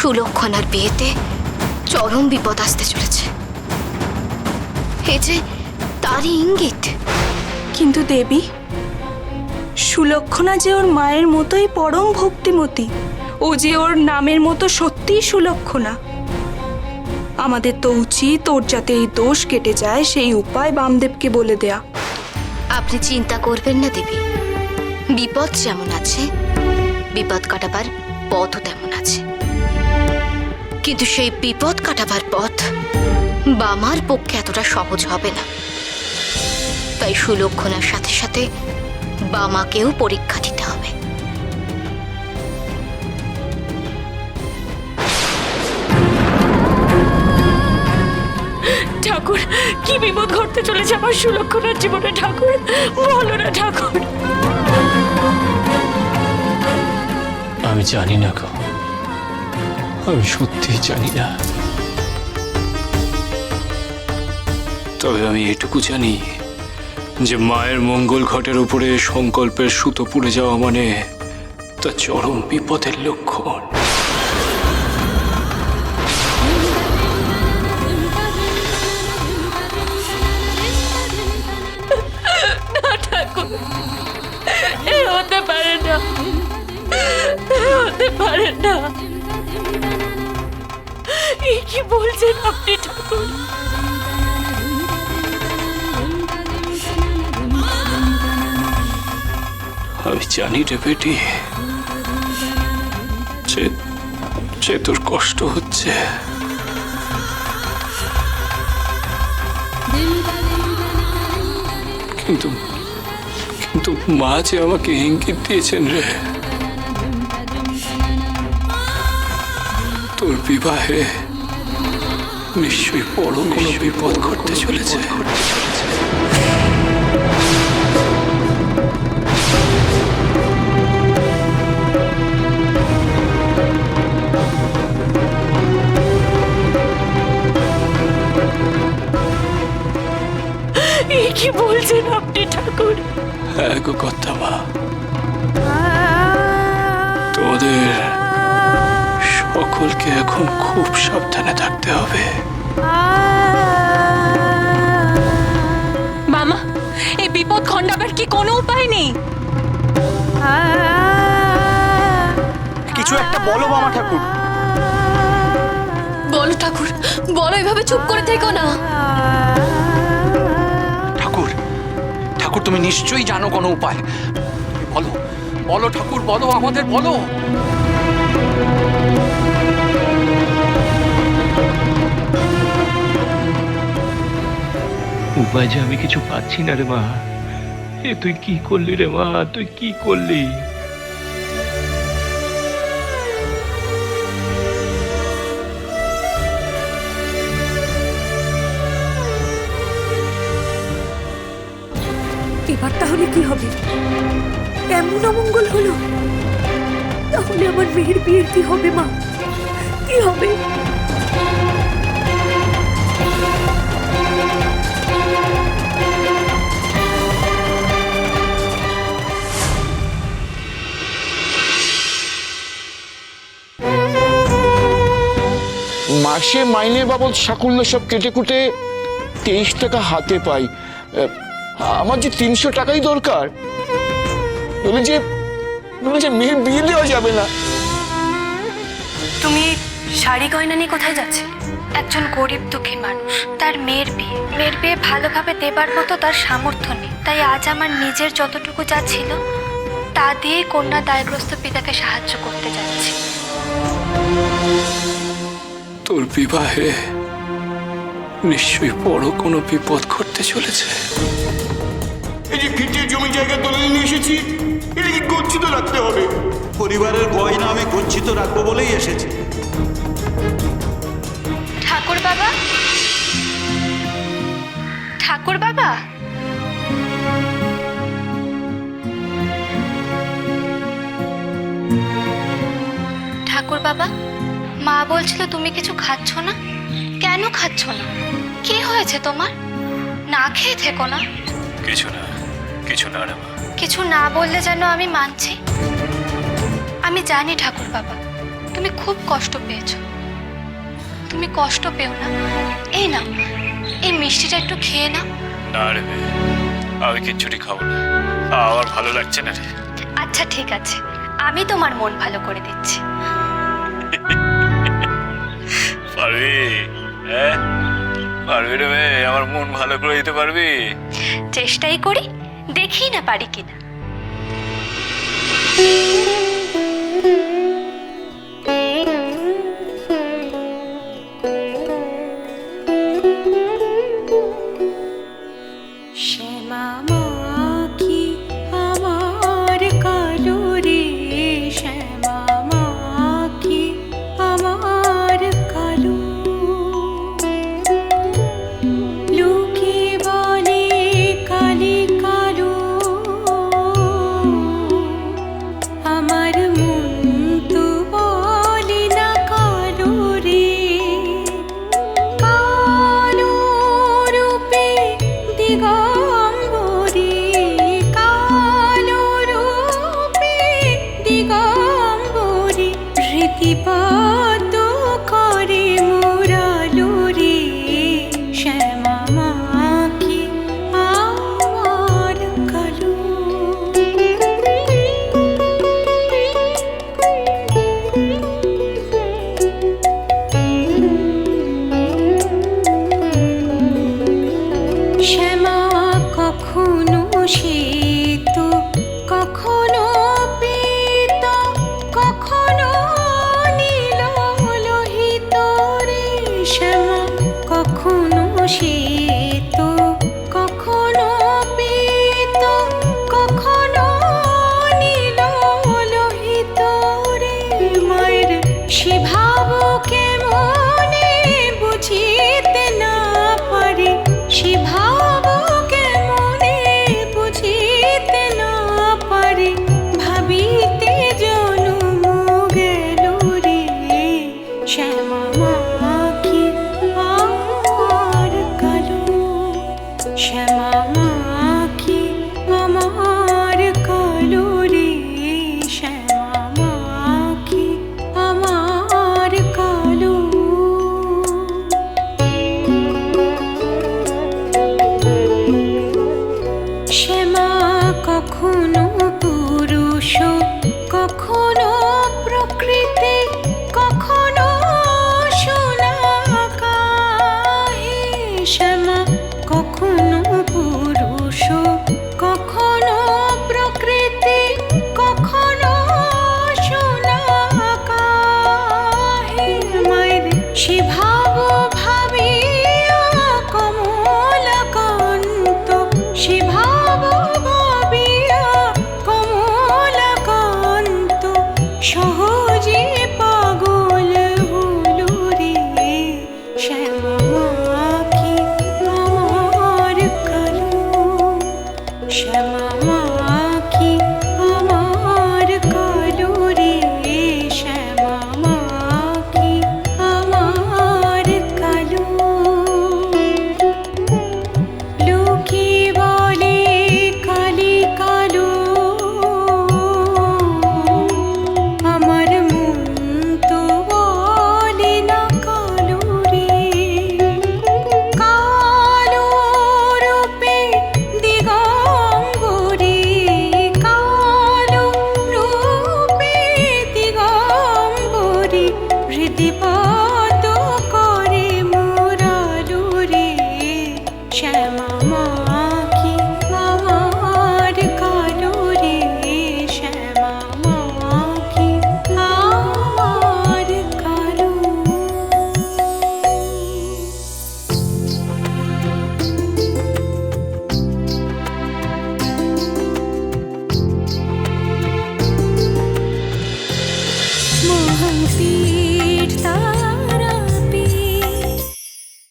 সুলক্ষণার বিয়েতে চরম বিপদ আসতে চলেছে, এ যে তারই ইঙ্গিত। কিন্তু দেবী, সুলক্ষণা যে ওর মায়ের মতোই পরম ভক্তিমতী, ও যে ওর নামের মতো সত্যিই সুলক্ষণা। আমাদের তো উচিত ওর যাতে এই দোষ কেটে যায় সেই উপায় বামদেবকে বলে দেয়া। আপনি চিন্তা করবেন না দেবী, বিপদ যেমন আছে বিপদ কাটাবার পথও তেমন আছে, কিন্তু সেই বিপদ কাটাবার পথ বামার পক্ষে এতটা সহজ হবে না। তাই সুলক্ষণার সাথে সাথে বামাকেও পরীক্ষা দিতে হবে। ঠাকুর, কি বিপদ ঘটতে চলেছে আমার সুলক্ষণার জীবনে? ঠাকুর বলো না ঠাকুর। আমি জানি না গো, আমি সত্যিই জানি না। তবে আমি এটুকু জানি যে মায়ের মঙ্গল ঘটের উপরে সংকল্পের সুতো পুড়ে যাওয়া মানে তা চরম বিপদের লক্ষণ। হতে পারে না, হতে পারে না। কি বলছেন আপনি ঠাকুর? আমি জানি রে বেটি, যে তোর কষ্ট হচ্ছে, কিন্তু কিন্তু মা যে আমাকে ইঙ্গিত দিয়েছেন রে, তোর বিবাহে নিশ্চয়ই বড় কোনো বিপদ ঘটতে চলেছে। কি বলছেন আপনি ঠাকুর? হ্যাঁ গো কর্তা মা, তোমাদের সকলকে এখন খুব সাবধানে থাকতে হবে। মামা, এই বিপদ খণ্ডাবার কি কোনো উপায় নেই? কিছু একটা বলো মামা ঠাকুর। বলো ঠাকুর, বলো, এভাবে চুপ করে থেকো না। ঠাকুর, ঠাকুর তুমি নিশ্চয়ই জানো কোনো উপায়। বলো বলো ঠাকুর, বলো আমাদের, বলো। উপায় যে আমি কিছু পাচ্ছি না রে মা। এ তুই কি করলি রে মা, তুই কি করলি? এবার তাহলে কি হবে? এমন অমঙ্গল হলো, তাহলে আমার মেয়ের বিয়ের কি হবে মা? কি হবে? মাসে মাইনে বাবদ সাকুল্য সব কেটে কুটে 23 টাকা হাতে পাই। আমার যে 300 টাকাই দরকার, বলে যে মেয়ের বিয়ে দেওয়া যাবে না। তুমি শাড়ি গয়না নিয়ে কোথায় যাচ্ছে? একজন গরিব দুঃখী মানুষ, তার মেয়ের বিয়ে ভালোভাবে দেবার মতো তার সামর্থ্য নেই। তাই আজ আমার নিজের যতটুকু যা ছিল তা দিয়েই কন্যা দায়গ্রস্ত পিতাকে সাহায্য করতে যাচ্ছি। তোর বিবাহে নিশ্চয়ই বড় কোনো বিপদ ঘটতে চলেছে। এই যে ফিটে জমি জায়গা দলিল নিয়ে এসেছি, এটা কি গচ্ছিত রাখতে হবে? পরিবারের গয়না আমি গচ্ছিত রাখবো বলেই এসেছি। ঠাকুর বাবা, ঠাকুর বাবা, ঠাকুর বাবা, মা বলছিল তুমি কিছু খাচ্ছ না। কেন খাচ্ছ না? কি হয়েছে তোমার? না খেয়ে থেকো না। কিছু না, কিছু না রে মা। কিছু না বললে যেন আমি মানছি। আমি জানি ঠাকুর বাবা, তুমি খুব কষ্ট পেয়েছো। তুমি কষ্ট পেও না। এই নাও, এই মিষ্টিটা একটু খেয়ে নাও। না রে মেয়ে, আমি কিচ্ছুটি খাবো না, আমার ভালো লাগছে না রে। আচ্ছা ঠিক আছে, আমি তোমার মন ভালো করে দিচ্ছি। পারবি? হ্যাঁ পারবি রে মেয়ে, আমার মন ভালো করে দিতে পারবি? চেষ্টাই করি, দেখি না পারি কিনা। শ্যামা মা কি আমার কালো রে, শ্যামা মা কি আমার কালো। লোকে বলে কালি কালো, আমার মন তো বলে না কালো রে। কালো রূপে দিগম্বরী, কালো রূপে দিগম্বরী, রীতিপাত করে মুরালো রে। শ্যামা মা কি আমার কালো। শ্যামা কখনো শ্বেত, কখনো পীত, কখনো নীল লোহিত রে। শ্যামা কখনো শ্বেত, কখনো পীত, কখনো নীল লোহিত রে। মায়ের সে ভাব কেমনে বুঝিতে না পারি, সে ভাব কেমনে বুঝিতে না পারি, ভাবিতে জনম গেল রে। শ্যামা মা কি আমার কালো, শ্যামা মা কি আমার কালো রে। শ্যামা মা কি আমার কালো। শ্যামা কখনো পুরুষ, কখনো প্রকৃতি, কখনো সোনা কাহে। শ্যামা কখনো পুরুষ, কখনো প্রকৃতি, কখনো সোনা কাহে। মায়ের সে